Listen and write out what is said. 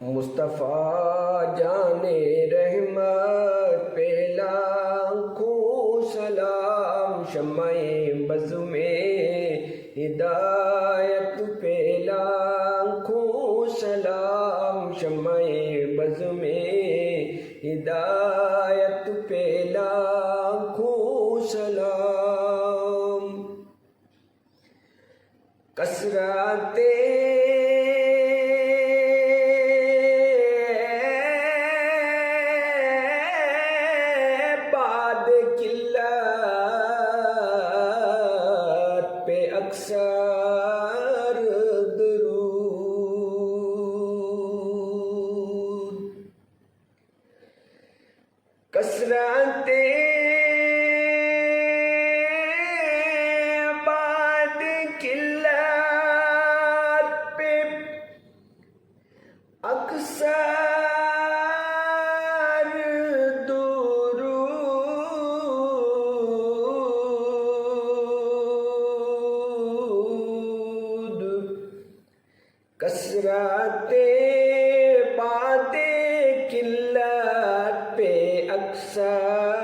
مصطفیٰ جان رحمت پہ لاکھوں سلام، شمع بز میں ہدایت پہ لاکھوں سلام، شمع بز میں ہدایت پہ لاکھوں سلام۔ کثرت بعد قلت پہ اکثر درود، کثرت بعد قلت پہ اکثر درود، کثرت بعد قلت پہ اکثر